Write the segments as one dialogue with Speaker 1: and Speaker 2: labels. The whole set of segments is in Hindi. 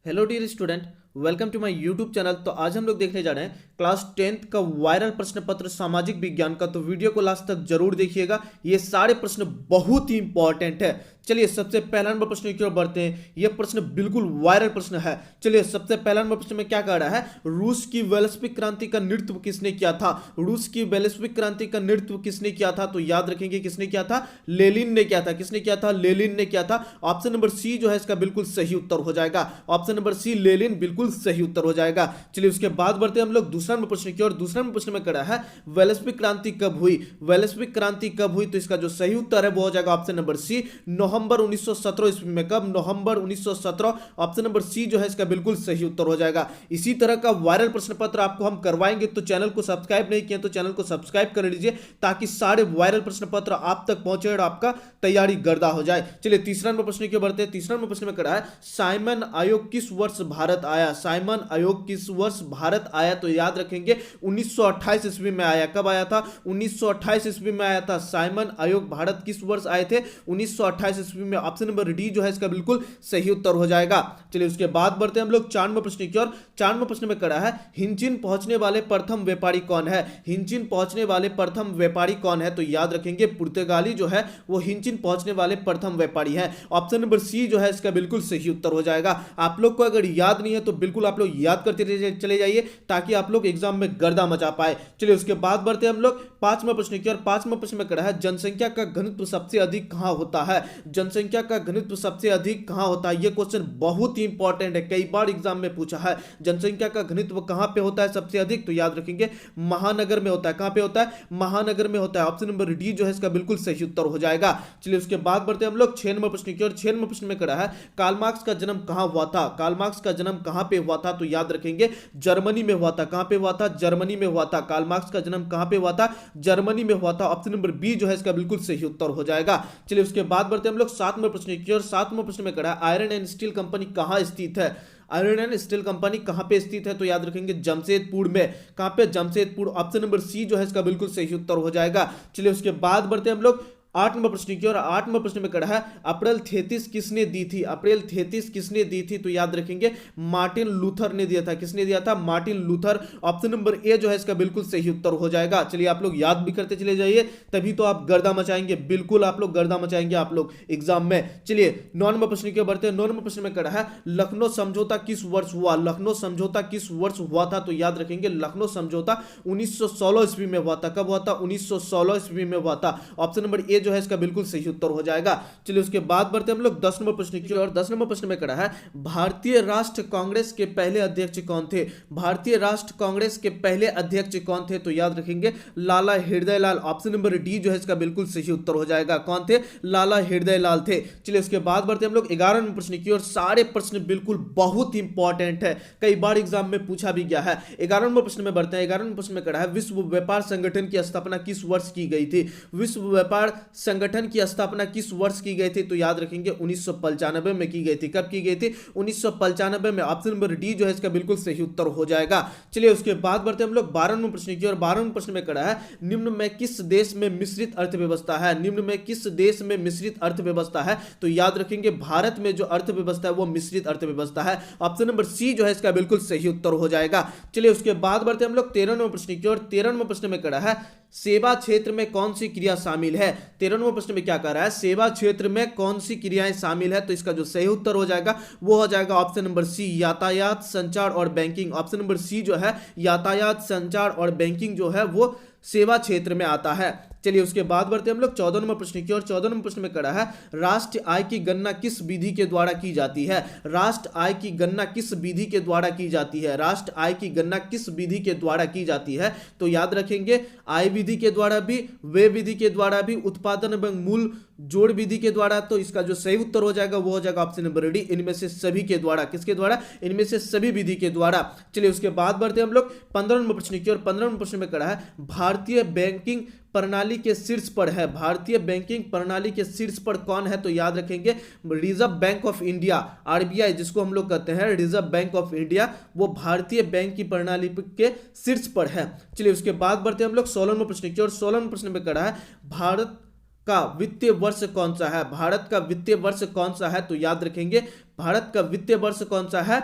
Speaker 1: Hello dear student, welcome to my YouTube channel. तो आज हम लोग देखने जा रहे हैं क्लास 10th का वायरल प्रश्न पत्र सामाजिक विज्ञान का। तो वीडियो को लास्ट तक जरूर देखिएगा, ये सारे प्रश्न बहुत ही इंपॉर्टेंट है। चलिए सबसे पहला नंबर प्रश्न की ओर बढ़ते हैं। यह प्रश्न बिल्कुल वायरल प्रश्न है। चलिए सबसे पहला नंबर प्रश्न में क्या कह रहा है, रूस की वैश्विक क्रांति का नेतृत्व किसने किया था। रूस की वैश्विक क्रांति का नेतृत्व किसने किया था, तो याद रखेंगे किसने किया था, लेनिन ने किया था। किसने किया था, लेनिन ने किया था। ऑप्शन नंबर सी जो है इसका बिल्कुल सही उत्तर हो जाएगा। ऑप्शन नंबर सी लेनिन बिल्कुल सही उत्तर हो जाएगा। चलिए उसके बाद बढ़ते हैं हम लोग दूसरा नंबर प्रश्न की ओर। दूसरा नंबर प्रश्न में कह रहा है वैश्विक क्रांति कब हुई। वैश्विक क्रांति कब हुई, तो इसका जो सही उत्तर है वो हो जाएगा ऑप्शन नंबर सी, नवंबर 1917 ईस्वी में। कब, नवंबर 1917। ऑप्शन नंबर सी जो है इसका बिल्कुल सही उत्तर हो जाएगा। इसी तरह का वायरल प्रश्न पत्र आपको हम करवाएंगे, तो चैनल को सब्सक्राइब नहीं किया तो चैनल को सब्सक्राइब कर लीजिए, ताकि सारे वायरल प्रश्न पत्र आप तक पहुंचे और आपका तैयारी गर्दा हो जाए। चलिए तीसरा नंबर प्रश्न की ओर बढ़ते हैं। तीसरा नंबर प्रश्न में कह रहा है साइमन आयोग किस वर्ष भारत आया। साइमन आयोग किस वर्ष भारत आया, तो याद रखेंगे 1928 ईस्वी में आया। कब आया था, 1928 ईस्वी में आया था। साइमन आयोग भारत किस वर्ष आए थे, 1928 ईस्वी में। ऑप्शन नंबर डी जो है इसका बिल्कुल सही उत्तर हो जाएगा। चलिए उसके बाद बढ़ते हैं हम लोग 4 नंबर प्रश्न की ओर। 4 नंबर प्रश्न में कह रहा है हिंचिन पहुंचने वाले प्रथम व्यापारी कौन है। हिंचिन पहुंचने वाले प्रथम व्यापारी कौन है, तो याद रखेंगे पुर्तगाली जो है वो हिंचिन पहुंचने वाले प्रथम व्यापारी है। ऑप्शन नंबर सी जो है इसका बिल्कुल सही उत्तर हो जाएगा। आप लोग को अगर याद नहीं है तो बिल्कुल आप लोग याद करते चले जाइए, ताकि आप लोग एग्जाम में गर्दा मचा पाए। चलिए उसके बाद बढ़ते हैं हम लोग 5वां प्रश्न की ओर। 5वां प्रश्न में कह रहा है जनसंख्या का घनत्व सबसे अधिक कहां होता है। जनसंख्या का घनत्व सबसे अधिक कहां होता है, यह क्वेश्चन बहुत ही इंपॉर्टेंट है, कई बार एग्जाम में पूछा है। जनसंख्या का घनत्व कहां पे होता है सबसे अधिक, तो याद रखेंगे महानगर में होता है। कहां पे होता है, महानगर में होता है। ऑप्शन नंबर डी जो है इसका बिल्कुल सही उत्तर हो जाएगा। चलिए उसके बाद बढ़ते हैं हम लोग 6 नंबर प्रश्न की ओर। 6 नंबर प्रश्न में कह रहा है कार्ल मार्क्स का जन्म कहां हुआ था। कार्ल मार्क्स का जन्म कहां पे हुआ था, तो याद रखेंगे जर्मनी में हुआ था। कहां पे हुआ था, जर्मनी में हुआ था। कार्ल मार्क्स का जन्म कहां पे हुआ था, जर्मनी में हुआ था। ऑप्शन नंबर बी जो है इसका बिल्कुल सही उत्तर हो जाएगा। चलिए उसके बाद बढ़ते हैं हम लोग 7 नंबर प्रश्न की ओर। 7 नंबर प्रश्न में कह रहा है आयरन एंड स्टील कंपनी कहां स्थित है। आयरन एंड स्टील कंपनी कहां पे स्थित है, तो याद रखेंगे जमशेदपुर में। कहां पे, जमशेदपुर। ऑप्शन नंबर सी जो है इसका बिल्कुल सही उत्तर हो जाएगा। चलिए उसके बाद बढ़ते हैं हम लोग 8 नंबर प्रश्न की ओर। 8 नंबर प्रश्न में कह रहा है अप्रैल 33 किसने दी थी। अप्रैल 33 किसने दी थी, तो याद रखेंगे मार्टिन लूथर ने दिया था। किसने दिया था, Martin Luther. Option number A जो है इसका बिल्कुल सही उत्तर हो जाएगा। चलिए आप लोग याद भी करते चले जाइए, तभी तो आप गर्दा मचाएंगे। बिल्कुल आप लोग गर्दा मचाएंगे आप लोग एग्जाम में। चलिए 9 नंबर प्रश्न की ओर बढ़ते हैं। 9 नंबर प्रश्न में कह रहा है लखनऊ समझौता किस वर्ष हुआ। लखनऊ समझौता किस वर्ष हुआ था, तो याद रखेंगे लखनऊ समझौता 1916 ईस्वी में हुआ था। कब हुआ था, 1916 ईस्वी में हुआ था। ऑप्शन नंबर ए जो है इसका बिल्कुल सही उत्तर हो जाएगा। चलिए उसके बाद बढ़ते हम लोग 10 नंबर प्रश्न की ओर। 10 नंबर प्रश्न में कह रहा है भारतीय राष्ट्र कांग्रेस के पहले अध्यक्ष कौन थे। भारतीय राष्ट्र कांग्रेस के पहले अध्यक्ष कौन थे, तो याद रखेंगे लाला हृदयलाल। ऑप्शन नंबर डी जो है इसका बिल्कुल सही उत्तर हो जाएगा। कौन थे, लाला हृदयलाल थे। चलिए उसके बाद बढ़ते हम लोग 11 नंबर प्रश्न की ओर। सारे प्रश्न बिल्कुल बहुत इंपॉर्टेंट है, कई बार एग्जाम में पूछा भी गया है। 11 नंबर प्रश्न में बढ़ते हैं। 11 नंबर प्रश्न में कह रहा है विश्व व्यापार संगठन की स्थापना किस वर्ष की गई थी। विश्व व्यापार संगठन की स्थापना किस वर्ष की गई थी, तो याद रखेंगे 1995 में की गई थी। कब की गई थी, 1995 में। ऑप्शन नंबर डी जो है इसका बिल्कुल सही उत्तर हो जाएगा। चलिए उसके बाद बढ़ते हम लोग 12 नंबर प्रश्न की ओर। 12 नंबर प्रश्न में कह रहा है निम्न में किस देश में मिश्रित अर्थव्यवस्था है। निम्न में किस देश में मिश्रित अर्थव्यवस्था है, तो याद रखेंगे भारत में जो अर्थव्यवस्था है वो मिश्रित अर्थव्यवस्था है। ऑप्शन नंबर सी जो है इसका बिल्कुल सही उत्तर हो जाएगा। चलिए उसके बाद बढ़ते हम लोग 13 नंबर प्रश्न की ओर। 13 नंबर प्रश्न में कह रहा है सेवा क्षेत्र में कौन सी क्रिया शामिल है। 13 नंबर प्रश्न में क्या कह रहा है, सेवा क्षेत्र में कौन सी क्रियाएं शामिल है, तो इसका जो सही उत्तर हो जाएगा वो हो जाएगा ऑप्शन नंबर सी, यातायात, संचार और बैंकिंग। ऑप्शन नंबर सी जो है यातायात, संचार और बैंकिंग जो है वो सेवा क्षेत्र में आता है। चलिए उसके बाद बढ़ते हम लोग 14 नंबर प्रश्न की ओर। 14 नंबर प्रश्न में कह रहा है राष्ट्रीय आय की गणना किस विधि के द्वारा की जाती है। राष्ट्र आय की गणना किस विधि के द्वारा की जाती है। राष्ट्र आय की गणना किस विधि के द्वारा की जाती है, तो याद रखेंगे आय विधि के द्वारा भी, व्यय विधि के द्वारा भी, उत्पादन एवं मूल जोड़ विधि के द्वारा। तो इसका जो सही उत्तर हो जाएगा वो हो जाएगा ऑप्शन नंबर डी, इनमें से सभी के द्वारा। किसके द्वारा, इनमें से सभी विधि के द्वारा। चलिए उसके बाद बढ़ते हम लोग 15 नंबर प्रश्न की ओर। 15 नंबर प्रश्न में कह रहा है भारतीय बैंकिंग प्रणाली के शीर्ष पर है। भारतीय बैंकिंग प्रणाली के शीर्ष पर कौन है, तो याद रखेंगे reserve bank of India, RBI जिसको हम लोग कहते हैं रिजर्व बैंक ऑफ इंडिया, वो भारतीय बैंक की प्रणाली के शीर्ष पर है। चलिए उसके बाद बढ़ते हम लोग 16 नंबर प्रश्न की ओर। 16 नंबर प्रश्न में कह रहा है भारत का वित्तीय वर्ष कौन सा है। भारत का वित्तीय वर्ष कौन सा है, तो याद रखेंगे भारत का वित्तीय वर्ष कौन सा है?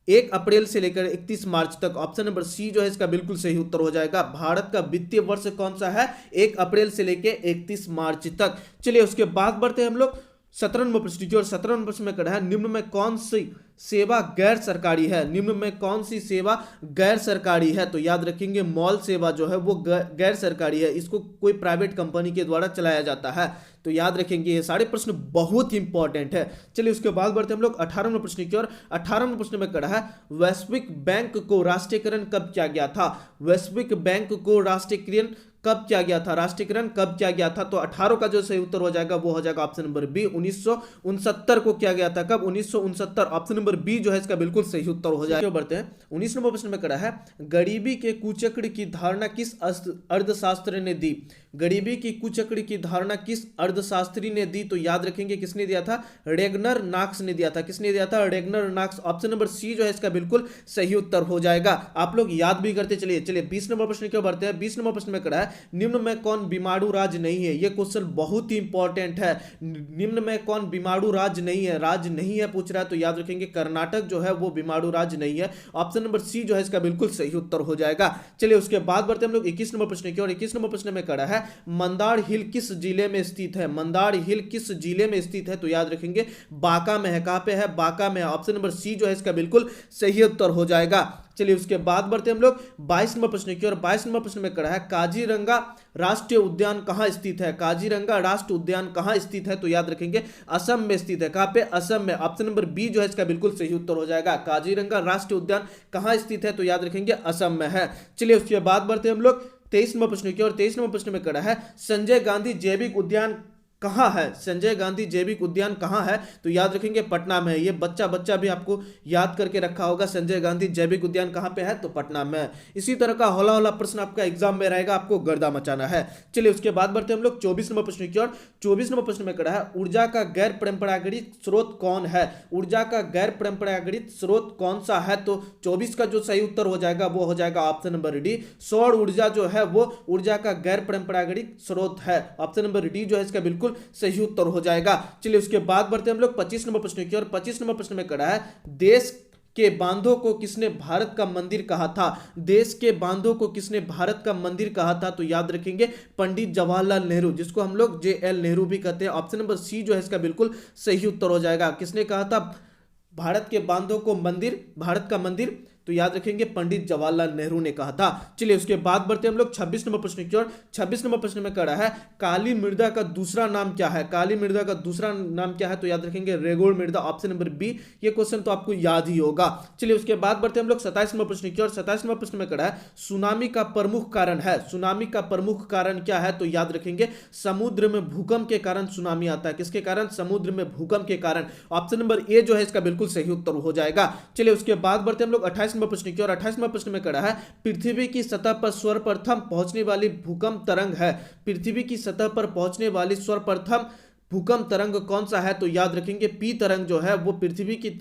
Speaker 1: 1 अप्रैल से लेकर 31 मार्च तक। ऑप्शन नंबर सी जो है इसका बिल्कुल सही उत्तर हो जाएगा। भारत का वित्तीय वर्ष कौन सा है? 1 अप्रैल से लेकर 31 मार्च तक। चलिए उसके बाद बढ़ते हैं हम लोग 17 नंबर प्रश्न की। और 17 नंबर प्रश्न में कहा है निम्न में कौन सी सेवा गैर सरकारी है? निम्न में कौन सी सेवा गैर सरकारी है? तो याद रखेंगे मॉल सेवा जो है वो गैर सरकारी है, इसको कोई प्राइवेट कंपनी के द्वारा चलाया जाता है। तो याद रखेंगे ये सारे प्रश्न बहुत इंपॉर्टेंट है। चलिए उसके बाद बढ़ते हम लोग 18 नंबर प्रश्न की ओर। 18 नंबर प्रश्न में कहा है वैश्विक बैंक को राष्ट्रीयकरण कब किया गया था? वैश्विक बैंक को राष्ट्रीयकरण कब किया गया था? राष्ट्रीयकरण कब किया गया था? तो 18 का जो सही उत्तर हो जाएगा वो हो जाएगा ऑप्शन नंबर बी, 1969 को किया गया था। कब? 1969। ऑप्शन नंबर बी जो है इसका बिल्कुल सही उत्तर हो जाएगा। बढ़ते हैं 19 नंबर प्रश्न में कहा है गरीबी के कुचक्र की धारणा किस अर्थशास्त्री ने दी? गरीबी की कुचक्र की धारणा किस अर्थशास्त्री ने दी? तो याद रखेंगे किसने दिया था? रेगनर नाक्स ने दिया था। किसने दिया था? रेगनर नाक्स। ऑप्शन नंबर सी जो है इसका बिल्कुल सही उत्तर हो जाएगा। आप लोग याद भी करते चलिए। चलिए 20 नंबर प्रश्न क्यों बढ़ते हैं। 20 नंबर प्रश्न में कहा है निम्न में कौन बीमारू राज्य नहीं है? ये क्वेश्चन बहुत ही इंपॉर्टेंट है। निम्न में कौन बीमारू राज्य नहीं है? राज्य नहीं है पूछ रहा है, तो याद रखेंगे कर्नाटक जो है वो बीमारू राज्य नहीं है। ऑप्शन नंबर सी जो है इसका बिल्कुल सही उत्तर हो जाएगा। चलिए उसके बाद बढ़ते हम लोग 21 नंबर प्रश्न की। और 21 नंबर प्रश्न में कहा है मंदार हिल किस जिले में स्थित है? मंदार हिल किस जिले में स्थित है? तो याद रखेंगे बांका में है। कहां पे है? बांका में। ऑप्शन नंबर सी जो है इसका बिल्कुल सही उत्तर हो जाएगा। चलिए उसके बाद बढ़ते हम लोग 22 नंबर प्रश्न की। और 22 नंबर प्रश्न में कहा है काजीरंगा राष्ट्रीय उद्यान कहां स्थित है? काजीरंगा राष्ट्रीय उद्यान कहां स्थित है? तो याद रखेंगे असम में स्थित है। कहां पे? असम में। ऑप्शन नंबर बी जो है इसका बिल्कुल सही उत्तर हो जाएगा। काजीरंगा राष्ट्रीय उद्यान कहां स्थित है? तो याद रखेंगे असम में है। चलिए उसके बाद बढ़ते हम लोग 23 नंबर प्रश्न की। और 23 नंबर प्रश्न में कहा है संजय गांधी जैविक उद्यान कहां है? संजय गांधी जैविक उद्यान कहां है? तो याद रखेंगे पटना में है। ये बच्चा भी आपको याद करके रखा होगा संजय गांधी जैविक उद्यान कहां पे है? तो पटना में। इसी तरह का हौला हौला प्रश्न आपका एग्जाम में रहेगा, आपको गर्दा मचाना है। चलिए उसके बाद बढ़ते हम लोग 24 नंबर प्रश्न की ओर। 24 नंबर प्रश्न में कहा है ऊर्जा का गैर परंपरागत स्रोत कौन है? ऊर्जा का गैर परंपरागत स्रोत कौन सा है? तो 24 का जो सही उत्तर हो जाएगा वो हो जाएगा ऑप्शन नंबर डी, सौर ऊर्जा जो है वो ऊर्जा का गैर परंपरागत स्रोत है। ऑप्शन नंबर डी जो है इसका बिल्कुल सही उत्तर हो जाएगा। चलिए उसके बाद बढ़ते हम लोग 25 नंबर प्रश्न की। और 25 नंबर प्रश्न में कहा है देश के बांधों को किसने भारत का मंदिर कहा था? देश के बांधों को किसने भारत का मंदिर कहा था? तो याद रखेंगे पंडित जवाहरलाल नेहरू, जिसको हम लोग JL नेहरू भी कहते हैं। ऑप्शन नंबर सी जो है इसका बिल्कुल सही उत्तर हो जाएगा। किसने कहा था भारत के बांधों को मंदिर, भारत का मंदिर? तो याद रखेंगे पंडित जवाहरलाल नेहरू ने कहा था। चलिए उसके बाद बढ़ते हम लोग 26 नंबर प्रश्न की ओर। 26 नंबर प्रश्न में कहा है काली मृदा का दूसरा नाम क्या है? काली मृदा का दूसरा नाम क्या है? तो याद रखेंगे रेगुड़ मृदा। Option number B. ये क्वेश्चन तो आपको याद ही होगा। चलिए उसके बाद बढ़ते हम लोग 27 नंबर प्रश्न की ओर। 27 नंबर प्रश्न में कहा है सुनामी का प्रमुख कारण है। सुनामी का प्रमुख कारण क्या है? तो याद रखेंगे समुद्र में भूकंप के कारण सुनामी आता है। किसके कारण? समुद्र में भूकंप के कारण। ऑप्शन नंबर ए जो है इसका बिल्कुल सही उत्तर हो जाएगा। चलिए उसके बाद बढ़ते हम लोग 28 नंबर प्रश्न की। और 28 नंबर प्रश्न में कहा है पृथ्वी की सतह पर सर्वप्रथम पहुंचने वाली भूकंप तरंग है। पृथ्वी की सतह पर पहुंचने वाली सर्वप्रथम भूकंप तरंग कौन सा है? तो याद रखेंगे पी तरंग जो है वो पृथ्वी की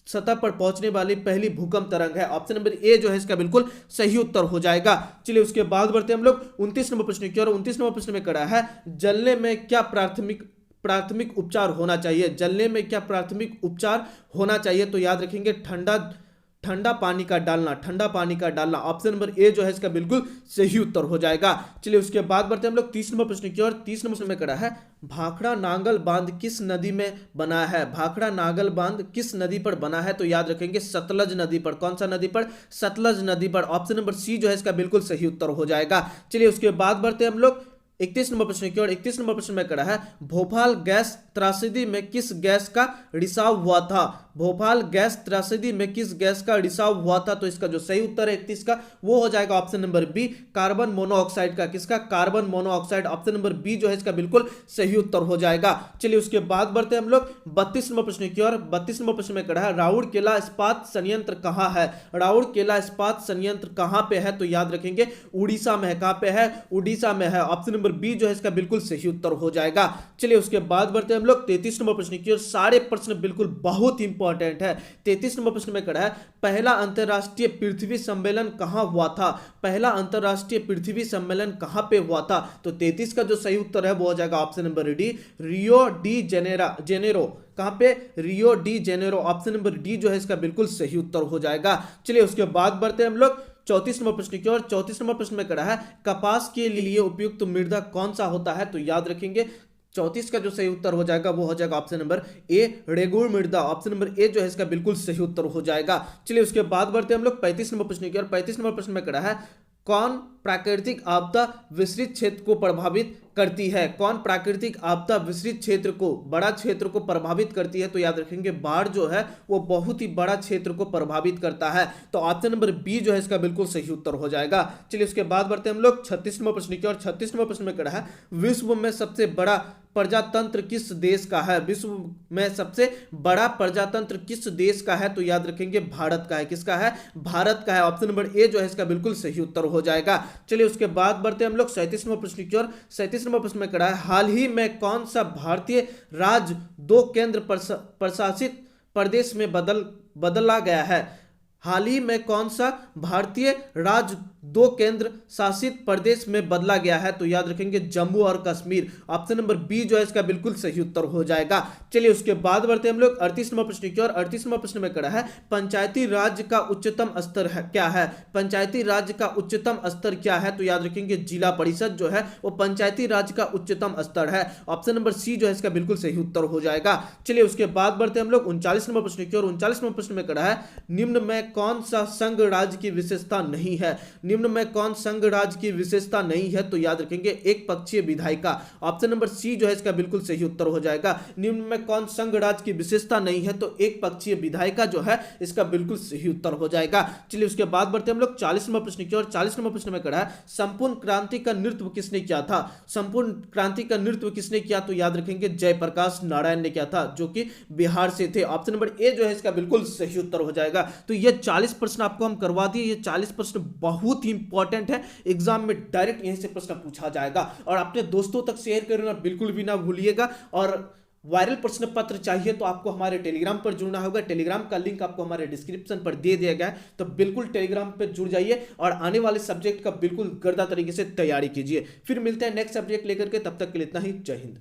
Speaker 1: सतह पर पहुंचने वाली पहली भूकंप तरंग है। ऑप्शन नंबर ए जो है इसका बिल्कुल सही उत्तर हो जाएगा। चलिए उसके बाद बढ़ते हम लोग 29 नंबर प्रश्न की। और 29 नंबर प्रश्न में कहा है जलने में क्या प्राथमिक उपचार होना चाहिए? जलने में क्या प्राथमिक उपचार होना चाहिए? तो याद रखेंगे ठंडा पानी का डालना, ठंडा पानी का डालना। ऑप्शन नंबर ए जो है इसका बिल्कुल सही उत्तर हो जाएगा। चलिए उसके बाद बढ़ते हम लोग 30 नंबर प्रश्न की ओर। 30 नंबर प्रश्न में कहा है भाखड़ा नांगल बांध किस नदी में बना है? भाखड़ा नांगल बांध किस नदी पर बना है? तो याद रखेंगे सतलज नदी पर। कौन सा नदी पर? सतलज नदी पर। ऑप्शन नंबर सी जो है इसका बिल्कुल सही उत्तर हो जाएगा। चलिए उसके बाद बढ़ते हम लोग 31 नंबर प्रश्न की ओर। 31 नंबर प्रश्न में कहा है भोपाल गैस त्रासदी में किस गैस का रिसाव हुआ था? भोपाल गैस त्रासदी में किस गैस का रिसाव हुआ था? तो इसका जो सही उत्तर है 31 का वो हो जाएगा option number B, carbon monoxide का। किसका? Carbon monoxide. Option number B जो है इसका बिल्कुल सही उत्तर हो जाएगा। चलिए उसके बाद बढ़ते हम लोग 32 नंबर प्रश्न की ओर। 32 नंबर प्रश्न में कहा है राउरकेला इस्पात संयंत्र कहां है? राउरकेला इस्पात संयंत्र कहां पे है? तो याद रखेंगे उड़ीसा में है। कहां पे है? उड़ीसा में है। ऑप्शन नंबर बी जो है इसका बिल्कुल सही उत्तर हो जाएगा। चलिए उसके बाद बढ़ते हैं हम लोग 33 नंबर प्रश्न की ओर। सारे प्रश्न बिल्कुल बहुत इंपॉर्टेंट है। 33 नंबर प्रश्न में कड़ा है, पहला अंतरराष्ट्रीय पृथ्वी सम्मेलन कहां हुआ था? पहला अंतरराष्ट्रीय पृथ्वी सम्मेलन कहां पे हुआ था? तो 33 का जो सही उत्तर है वो हो जाएगा option number D, Rio de Janeiro. कहां पे? Rio de Janeiro. Option number D जो है इसका बिल्कुल सही उत्तर हो जाएगा। चलिए उसके बाद बढ़ते हैं हम लोग 34 नंबर प्रश्न की ओर। 34 नंबर प्रश्न में कड़ा है, कपास के लिए उपयुक्त तो मृदा कौन सा होता है? तो याद रखेंगे 34 का जो सही उत्तर हो जाएगा वो हो जाएगा ऑप्शन नंबर ए, रेगुड़ मृदा। ऑप्शन नंबर ए जो है इसका बिल्कुल सही उत्तर हो जाएगा। चलिए उसके बाद बढ़ते हैं हम लोग 35 नंबर प्रश्न की ओर। 35 नंबर प्रश्न में कड़ा है, कौन प्राकृतिक आपदा विस्तृत क्षेत्र को प्रभावित करती है? कौन प्राकृतिक आपदा विस्तृत क्षेत्र को, बड़ा क्षेत्र को प्रभावित करती है? तो याद रखेंगे बाढ़ जो है वो बहुत ही बड़ा क्षेत्र को प्रभावित करता है। तो ऑप्शन नंबर बी जो है इसका बिल्कुल सही उत्तर हो जाएगा। चलिए उसके बाद बढ़ते हैं हम लोग 36 नंबर प्रश्न की ओर। 36 नंबर प्रश्न में कड़ा है, विश्व में सबसे बड़ा प्रजातंत्र किस देश का है? विश्व में सबसे बड़ा प्रजातंत्र किस देश का है? तो याद रखेंगे भारत का है। किसका है? भारत का है। ऑप्शन नंबर ए जो है इसका बिल्कुल सही उत्तर हो जाएगा। चलिए उसके बाद बढ़ते हैं हम लोग 37 नंबर प्रश्न की ओर। 37 नंबर प्रश्न में कड़ा है, हाल ही में कौन सा भारतीय राज्य 2 केंद्र प्रशासित प्रदेश में बदला गया है? हाल ही में कौन सा भारतीय राज्य 2 केंद्र शासित प्रदेश में बदला गया है? तो याद रखेंगे जम्मू और कश्मीर। ऑप्शन नंबर बी जो है इसका बिल्कुल सही उत्तर हो जाएगा। चलिए उसके बाद बढ़ते हैं हम लोग 38 नंबर प्रश्न की ओर। 38 नंबर प्रश्न में कड़ा है, पंचायती राज का उच्चतम स्तर है क्या है? पंचायती राज का उच्चतम स्तर क्या है? तो याद रखेंगे जिला परिषद जो है वो पंचायती राज का उच्चतम स्तर है। ऑप्शन नंबर सी जो है इसका बिल्कुल सही उत्तर हो जाएगा। चलिए उसके बाद बढ़ते हैं हम लोग 39 नंबर प्रश्न की ओर। 39 नंबर प्रश्न में कड़ा है, निम्न में कौन सा संघ राज्य की विशेषता नहीं है? निम्न में कौन संघ राज्य की विशेषता नहीं है? तो याद रखेंगे एक पक्षीय विधायिका। ऑप्शन नंबर सी जो है इसका बिल्कुल सही उत्तर हो जाएगा। निम्न में कौन संघ राज्य की विशेषता नहीं है? तो एक पक्षीय विधायिका जो है इसका बिल्कुल सही उत्तर हो जाएगा। चलिए उसके बाद बढ़ते हैं हम लोग 40 नंबर प्रश्न की ओर। 40 नंबर प्रश्न में कड़ा है, संपूर्ण क्रांति का नेतृत्व किसने किया था? संपूर्ण क्रांति का नेतृत्व किसने किया? तो याद रखेंगे जयप्रकाश नारायण ने किया था, जो कि बिहार से थे। ऑप्शन नंबर ए जो है इसका बिल्कुल सही उत्तर हो जाएगा। तो ये 40 प्रश्न आपको हम करवा दिए। ये 40 प्रश्न बहुत ही इंपॉर्टेंट है, एग्जाम में डायरेक्ट यहीं से प्रश्न पूछा जाएगा। और अपने दोस्तों तक शेयर करना बिल्कुल भी ना भूलिएगा। और वायरल प्रश्न पत्र चाहिए तो आपको हमारे टेलीग्राम पर जुड़ना होगा। टेलीग्राम का लिंक आपको हमारे डिस्क्रिप्शन पर दे दिया गया है, तो बिल्कुल टेलीग्राम पर जुड़ जाइए और आने वाले सब्जेक्ट का बिल्कुल गर्दा तरीके से तैयारी कीजिए। फिर मिलते हैं नेक्स्ट सब्जेक्ट लेकर के, तब तक के लिए इतना ही। जय हिंद।